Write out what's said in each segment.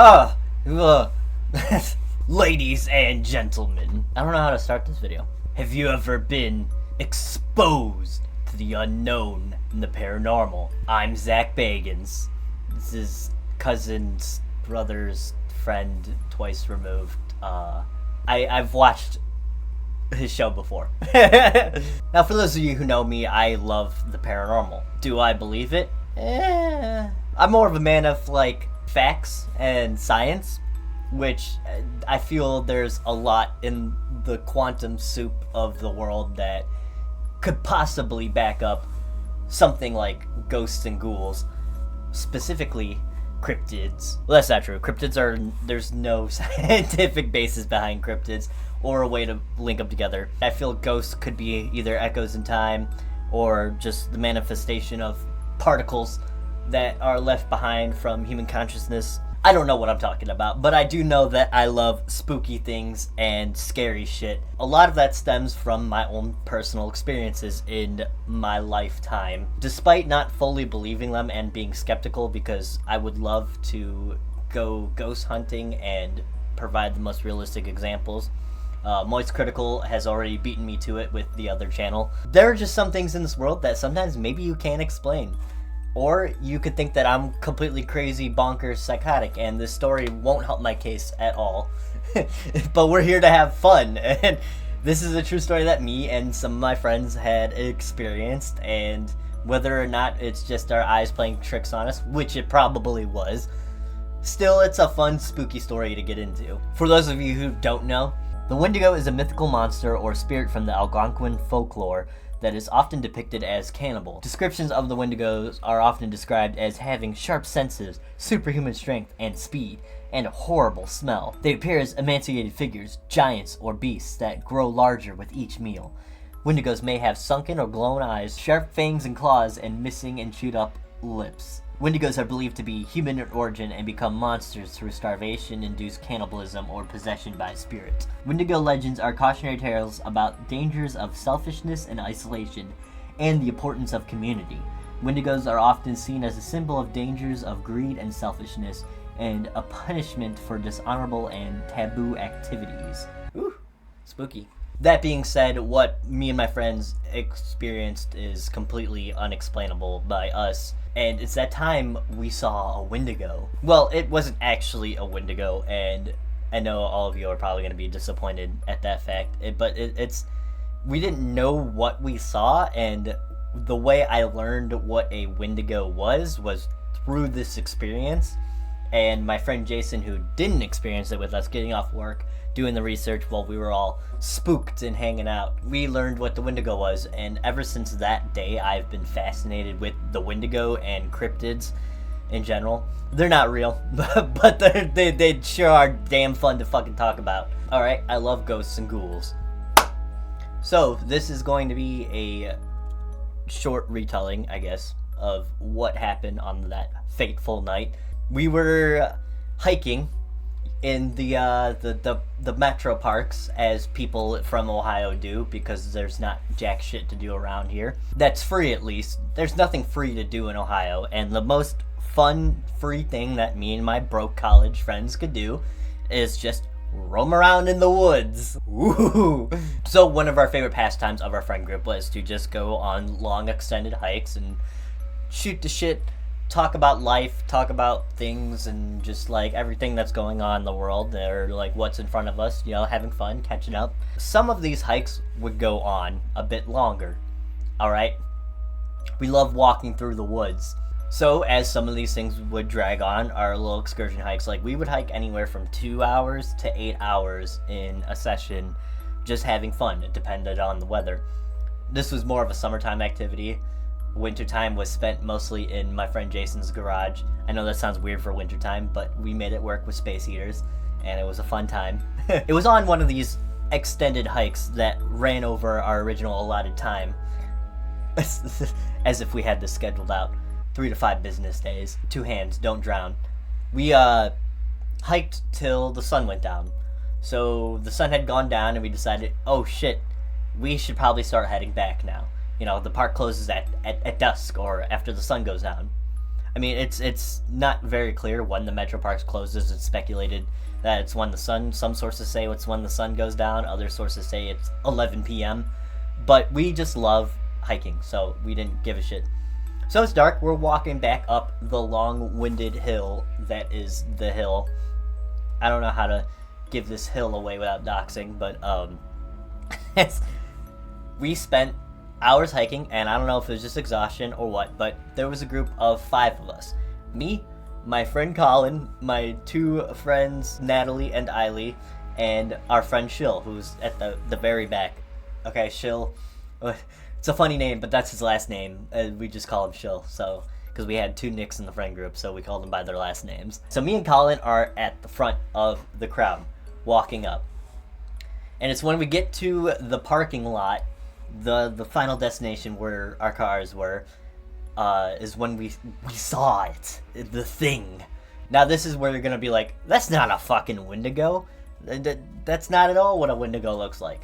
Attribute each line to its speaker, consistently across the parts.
Speaker 1: Ah, uh, ladies and gentlemen. I don't know how to start this video. Have you ever been exposed to the unknown and the paranormal? I'm Zach Bagans. This is cousin's brother's friend, twice removed. I've watched his show before. Now, for those of you who know me, I love the paranormal. Do I believe it? I'm more of a man of, facts and science, which I feel there's a lot in the quantum soup of the world that could possibly back up something like ghosts and ghouls, specifically cryptids. Well, that's not true. There's no scientific basis behind cryptids or a way to link them together. I feel ghosts could be either echoes in time or just the manifestation of particles that are left behind from human consciousness. I don't know what I'm talking about, but I do know that I love spooky things and scary shit. A lot of that stems from my own personal experiences in my lifetime. Despite not fully believing them and being skeptical, because I would love to go ghost hunting and provide the most realistic examples. Moist Critical has already beaten me to it with the other channel. There are just some things in this world that sometimes maybe you can't explain. Or you could think that I'm completely crazy, bonkers, psychotic, and this story won't help my case at all. But we're here to have fun, and this is a true story that me and some of my friends had experienced, and whether or not it's just our eyes playing tricks on us, which it probably was, still it's a fun, spooky story to get into. For those of you who don't know, the Wendigo is a mythical monster or spirit from the Algonquin folklore that is often depicted as cannibal. Descriptions of the Wendigos are often described as having sharp senses, superhuman strength and speed, and a horrible smell. They appear as emaciated figures, giants, or beasts that grow larger with each meal. Wendigos may have sunken or glowing eyes, sharp fangs and claws, and missing and chewed up lips. Wendigos are believed to be human in origin and become monsters through starvation-induced cannibalism or possession by spirit. Wendigo legends are cautionary tales about dangers of selfishness and isolation, and the importance of community. Wendigos are often seen as a symbol of dangers of greed and selfishness, and a punishment for dishonorable and taboo activities. Ooh, spooky. That being said, what me and my friends experienced is completely unexplainable by us. And it's that time we saw a Wendigo. Well, it wasn't actually a Wendigo, and I know all of you are probably going to be disappointed at that fact. We didn't know what we saw, and the way I learned what a Wendigo was through this experience. And my friend Jason, who didn't experience it with us, getting off work, doing the research while we were all spooked and hanging out, we learned what the Wendigo was, and ever since that day I've been fascinated with the Wendigo and cryptids in general. They're not real, but they sure are damn fun to fucking talk about. Alright, I love ghosts and ghouls. So this is going to be a short retelling, I guess, of what happened on that fateful night. We were hiking in the metro parks, as people from Ohio do, because there's not jack shit to do around here. That's free, at least. There's nothing free to do in Ohio, and the most fun, free thing that me and my broke college friends could do is just roam around in the woods. Woo! So one of our favorite pastimes of our friend group was to just go on long, extended hikes and shoot the shit, talk about life, talk about things, and just everything that's going on in the world, or what's in front of us, having fun, catching up. Some of these hikes would go on a bit longer, alright? We love walking through the woods. So as some of these things would drag on, our little excursion hikes, we would hike anywhere from 2 hours to 8 hours in a session, just having fun. It depended on the weather. This was more of a summertime activity. Wintertime was spent mostly in my friend Jason's garage. I know that sounds weird for wintertime, but we made it work with space heaters, and it was a fun time. It was on one of these extended hikes that ran over our original allotted time, as if we had this scheduled out. 3 to 5 business days. 2 hands, don't drown. We hiked till the sun went down. So the sun had gone down, and we decided, oh shit, we should probably start heading back now. The park closes at dusk or after the sun goes down. I mean, it's not very clear when the Metro Parks closes. It's speculated that it's when the sun. Some sources say it's when the sun goes down. Other sources say it's 11 p.m. But we just love hiking, so we didn't give a shit. So it's dark. We're walking back up the long-winded hill that is the hill. I don't know how to give this hill away without doxing, but we spent hours hiking, and I don't know if it was just exhaustion or what, but there was a group of 5 of us. Me, my friend Colin, my 2 friends Natalie and Eiley, and our friend Shill, who's at the very back. Okay, Shill. It's a funny name, but that's his last name. We just call him Shill, so because we had 2 Nicks in the friend group, so we called them by their last names. So me and Colin are at the front of the crowd, walking up. And it's when we get to the parking lot, the final destination where our cars were, is when we saw it, the thing. Now this is where you're gonna be like, that's not a fucking Wendigo. That's not at all what a Wendigo looks like.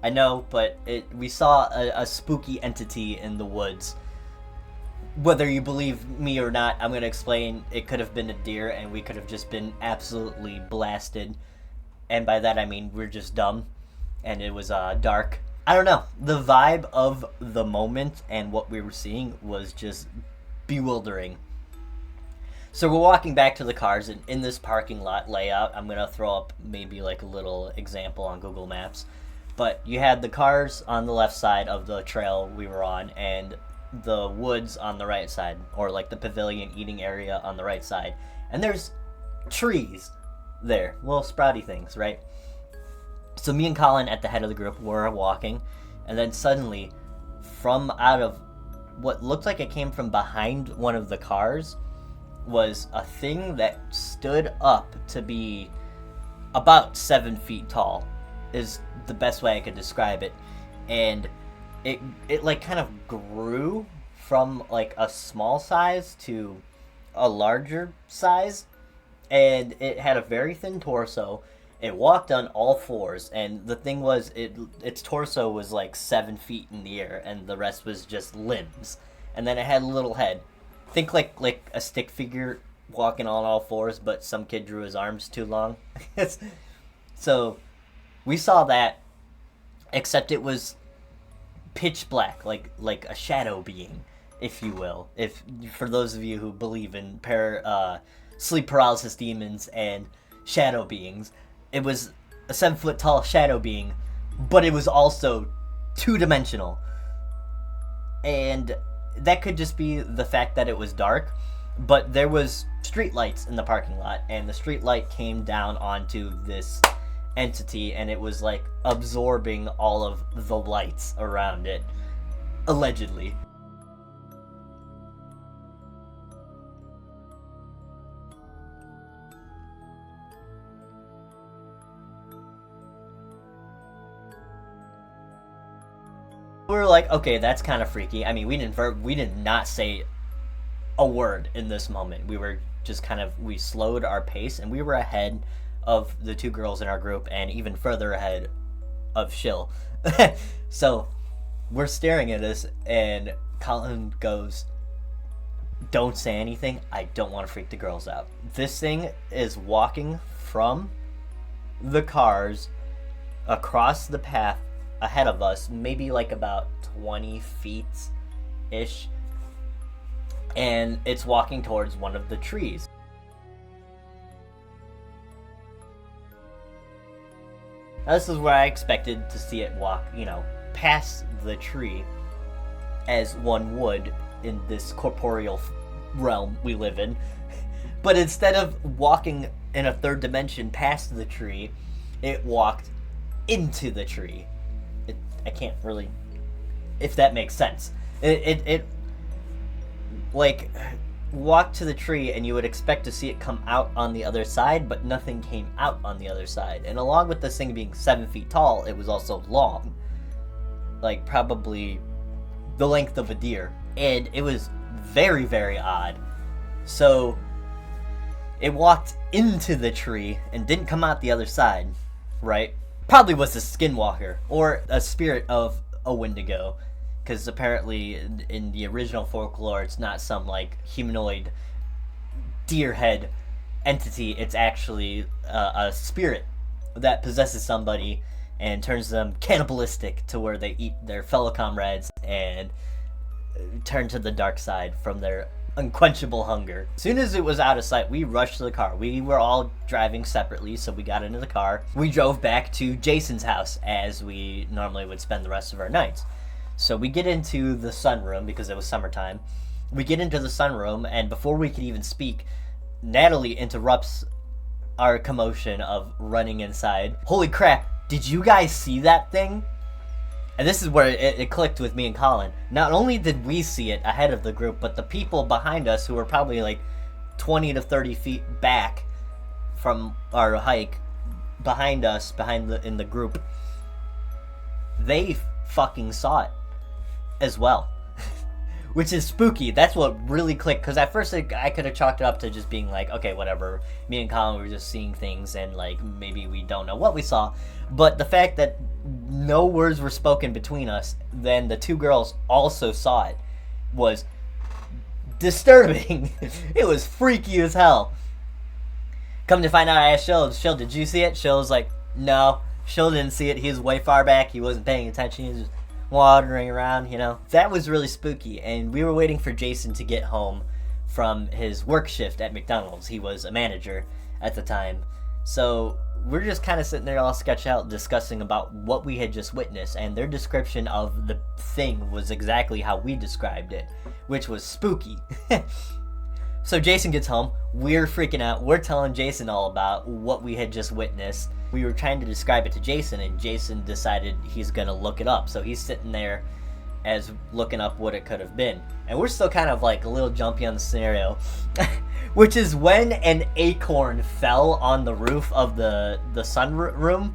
Speaker 1: I know, but we saw a spooky entity in the woods. Whether you believe me or not, I'm gonna explain. It could have been a deer, and we could have just been absolutely blasted. And by that I mean we're just dumb, and it was dark. I don't know. The vibe of the moment and what we were seeing was just bewildering. So we're walking back to the cars, and in this parking lot layout, I'm going to throw up maybe like a little example on Google Maps. But you had the cars on the left side of the trail we were on, and the woods on the right side, or like the pavilion eating area on the right side. And there's trees there, little sprouty things, right? So me and Colin at the head of the group were walking, and then suddenly, from out of what looked like it came from behind one of the cars, was a thing that stood up to be about 7 feet tall, is the best way I could describe it. And it like kind of grew from like a small size to a larger size, and it had a very thin torso. It walked on all 4s, and the thing was, its torso was like 7 feet in the air, and the rest was just limbs. And then it had a little head. Think like a stick figure walking on all 4s, but some kid drew his arms too long. So we saw that, except it was pitch black, like a shadow being, if you will. If for those of you who believe in sleep paralysis demons and shadow beings. It was a 7-foot tall shadow being, but it was also 2-dimensional. And that could just be the fact that it was dark, but there was street lights in the parking lot, and the street light came down onto this entity, and it was like absorbing all of the lights around it, allegedly. We were like, okay, that's kind of freaky. I mean, we did not say a word in this moment. We were just we slowed our pace, and we were ahead of the 2 girls in our group, and even further ahead of Shill. So we're staring at this, and Colin goes, don't say anything. I don't want to freak the girls out. This thing is walking from the cars across the path ahead of us, maybe like about 20 feet-ish, and it's walking towards one of the trees. Now, this is where I expected to see it walk, past the tree, as one would in this corporeal realm we live in. But instead of walking in a 3rd dimension past the tree, it walked into the tree. I can't really, if that makes sense. It like walked to the tree, and you would expect to see it come out on the other side, but nothing came out on the other side. And along with this thing being 7 feet tall, it was also long, like probably the length of a deer, and it was very, very odd. So it walked into the tree and didn't come out the other side, right? Probably was a skinwalker or a spirit of a Wendigo. because apparently in the original folklore, it's not some like humanoid deer head entity. It's actually a spirit that possesses somebody and turns them cannibalistic to where they eat their fellow comrades and turn to the dark side from their unquenchable hunger. As soon as it was out of sight, we rushed to the car. We were all driving separately, so we got into the car. We drove back to Jason's house, as we normally would spend the rest of our nights. So we get into the sunroom, because it was summertime. We get into the sunroom, and before we could even speak, Natalie interrupts our commotion of running inside. Holy crap, did you guys see that thing? And this is where it clicked with me and Colin. Not only did we see it ahead of the group, but the people behind us, who were probably like 20 to 30 feet back from our hike, behind us, in the group, they fucking saw it as well. Which is spooky. That's what really clicked, because at first I could have chalked it up to just being like, okay, whatever, me and Colin were just seeing things and like maybe we don't know what we saw. But the fact that no words were spoken between us, then the two girls also saw it, was disturbing. It was freaky as hell. Come to find out, I asked Shill, did you see it? Shill's like, no. Shill didn't see it. He was way far back. He wasn't paying attention. He was just wandering around, you know. That was really spooky, and we were waiting for Jason to get home from his work shift at McDonald's. He was a manager at the time. So we're just kind of sitting there all sketched out discussing about what we had just witnessed, and their description of the thing was exactly how we described it, which was spooky. So Jason gets home, we're freaking out, we're telling Jason all about what we had just witnessed. We were trying to describe it to Jason, and Jason decided he's gonna look it up. So he's sitting there as looking up what it could have been. And we're still kind of like a little jumpy on the scenario. Which is when an acorn fell on the roof of the sunroom.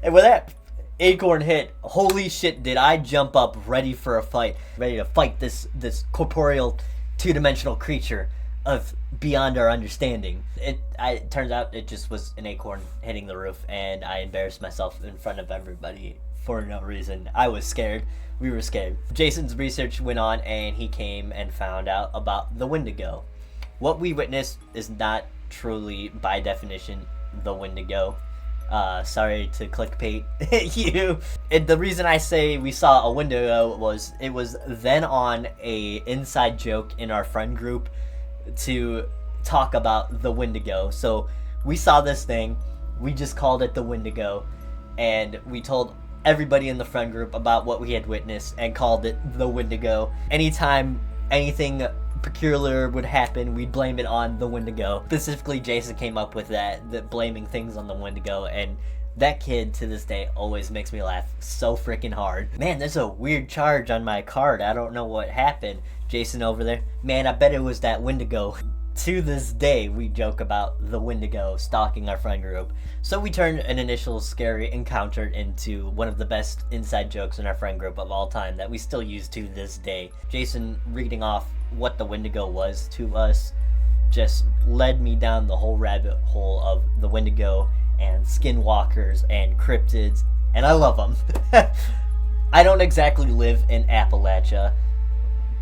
Speaker 1: And when that acorn hit, holy shit, did I jump up ready for a fight. Ready to fight this corporeal two-dimensional creature of beyond our understanding. It turns out it just was an acorn hitting the roof, and I embarrassed myself in front of everybody for no reason. I was scared. We were scared. Jason's research went on, and he came and found out about the Wendigo. What we witnessed is not truly, by definition, the Wendigo. Sorry to clickbait you. The reason I say we saw a Wendigo was it was then on a inside joke in our friend group to talk about the Wendigo. So we saw this thing, we just called it the Wendigo, and we told everybody in the friend group about what we had witnessed and called it the Wendigo. Anytime anything peculiar would happen, we'd blame it on the Wendigo. Specifically, Jason came up with that blaming things on the Wendigo, and that kid to this day always makes me laugh so freaking hard. Man, there's a weird charge on my card. I don't know what happened. Jason over there, man, I bet it was that Wendigo. To this day, we joke about the Wendigo stalking our friend group. So we turned an initial scary encounter into one of the best inside jokes in our friend group of all time that we still use to this day. Jason reading off what the Wendigo was to us just led me down the whole rabbit hole of the Wendigo and skinwalkers and cryptids, and I love them. I don't exactly live in Appalachia.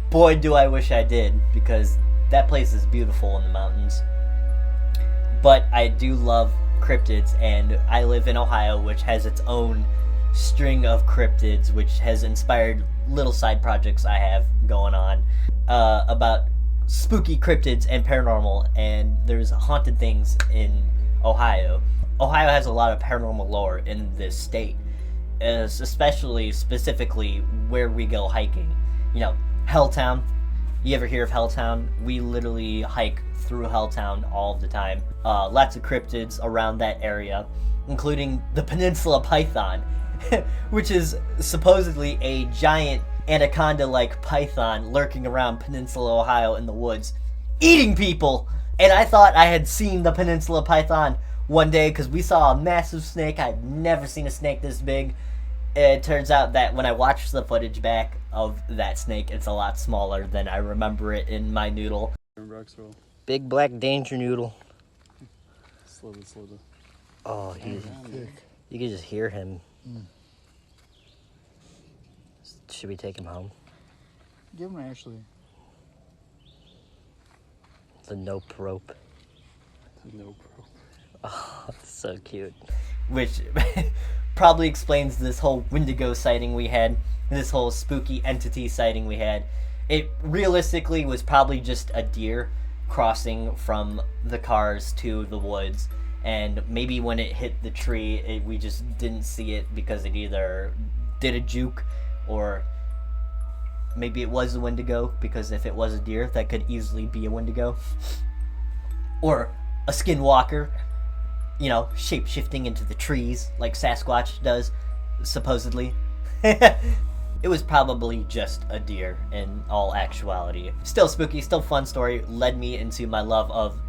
Speaker 1: Boy, do I wish I did, because that place is beautiful in the mountains. But I do love cryptids, and I live in Ohio, which has its own string of cryptids, which has inspired little side projects I have going on about spooky cryptids and paranormal, and there's haunted things in Ohio. Ohio has a lot of paranormal lore in this state, especially specifically where we go hiking. You know, Helltown. You ever hear of Helltown? We literally hike through Helltown all the time. Lots of cryptids around that area, including the Peninsula Python, which is supposedly a giant anaconda-like python lurking around Peninsula, Ohio in the woods, eating people! And I thought I had seen the Peninsula Python one day because we saw a massive snake. I'd never seen a snake this big. It turns out that when I watched the footage back of that snake, it's a lot smaller than I remember it in my noodle. Big black danger noodle.
Speaker 2: Slowly.
Speaker 1: Oh, he's... You can just hear him. Should we take him home?
Speaker 2: Give him Ashley.
Speaker 1: The nope rope.
Speaker 2: The nope rope.
Speaker 1: Oh, so cute. Which probably explains this whole Wendigo sighting we had, this whole spooky entity sighting we had. It realistically was probably just a deer crossing from the cars to the woods, and maybe when it hit the tree, we just didn't see it because it either did a juke, or maybe it was a Wendigo, because if it was a deer, that could easily be a Wendigo. Or a skinwalker, you know, shape-shifting into the trees like Sasquatch does, supposedly. It was probably just a deer in all actuality. Still spooky, still fun story, led me into my love of,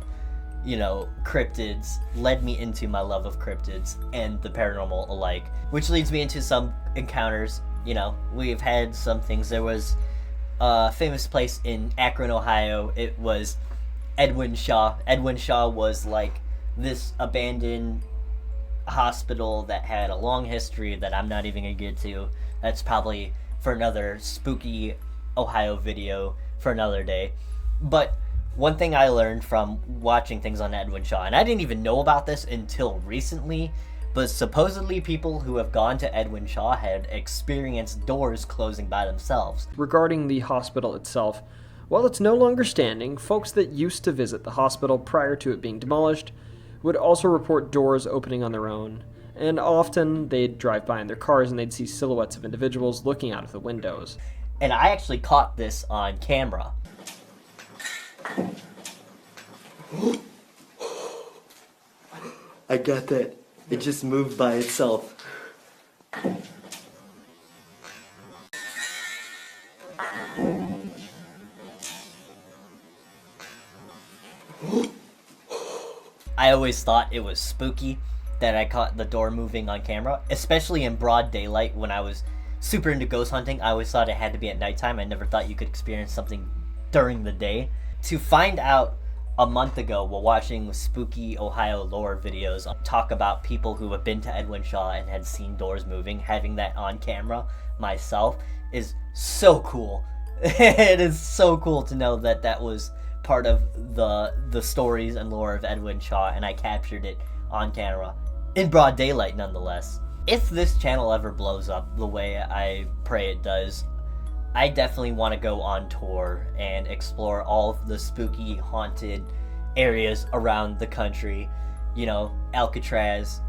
Speaker 1: you know, cryptids, and the paranormal alike. Which leads me into some encounters. You know, we've had some things. There was a famous place in Akron, Ohio. It was Edwin Shaw. Edwin Shaw was like this abandoned hospital that had a long history that I'm not even gonna get to. That's probably for another spooky Ohio video for another day. But one thing I learned from watching things on Edwin Shaw, and I didn't even know about this until recently, but supposedly people who have gone to Edwin Shaw had experienced doors closing by themselves.
Speaker 3: Regarding the hospital itself, while it's no longer standing, folks that used to visit the hospital prior to it being demolished would also report doors opening on their own, and often they'd drive by in their cars and they'd see silhouettes of individuals looking out of the windows.
Speaker 1: And I actually caught this on camera. I got that. It just moved by itself. I always thought it was spooky that I caught the door moving on camera, especially in broad daylight when I was super into ghost hunting. I always thought it had to be at nighttime. I never thought you could experience something during the day. To find out a month ago while watching spooky Ohio lore videos talk about people who have been to Edwin Shaw and had seen doors moving, having that on camera myself is so cool. It is so cool to know that that was part of the stories and lore of Edwin Shaw, and I captured it on camera in broad daylight nonetheless. If this channel ever blows up the way I pray it does, I definitely want to go on tour and explore all of the spooky haunted areas around the country. You know, Alcatraz,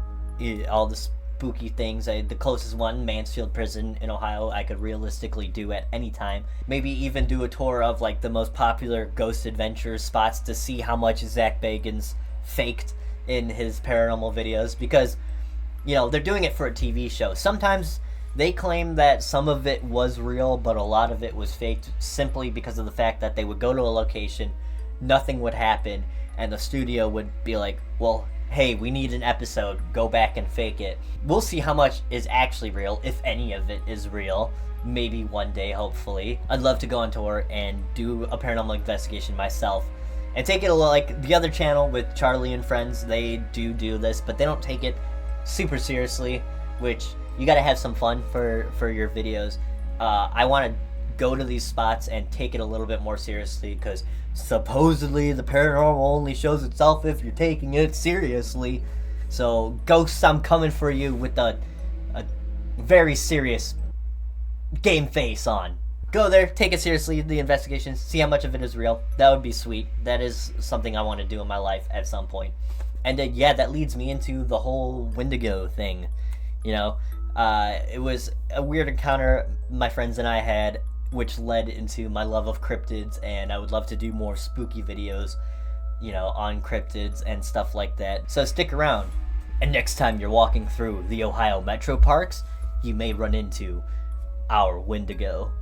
Speaker 1: all the spooky things. The closest one, Mansfield Prison in Ohio, I could realistically do at any time. Maybe even do a tour of like the most popular ghost adventure spots to see how much Zach Bagans faked in his paranormal videos, because, you know, they're doing it for a TV show. Sometimes they claim that some of it was real, but a lot of it was faked simply because of the fact that they would go to a location, nothing would happen, and the studio would be like, well, hey, we need an episode, go back and fake it. We'll see how much is actually real, if any of it is real. Maybe one day, hopefully. I'd love to go on tour and do a paranormal investigation myself. And take it a little like the other channel with Charlie and friends. They do this, but they don't take it super seriously, which you gotta have some fun for your videos. I want to go to these spots and take it a little bit more seriously, because supposedly the paranormal only shows itself if you're taking it seriously. So ghosts, I'm coming for you with a very serious game face on. Go there, take it seriously, the investigation, see how much of it is real. That would be sweet. That is something I want to do in my life at some point. And yeah, that leads me into the whole Wendigo thing. You know, it was a weird encounter my friends and I had, which led into my love of cryptids, and I would love to do more spooky videos, you know, on cryptids and stuff like that. So stick around, and next time you're walking through the Ohio metro parks, you may run into our Wendigo.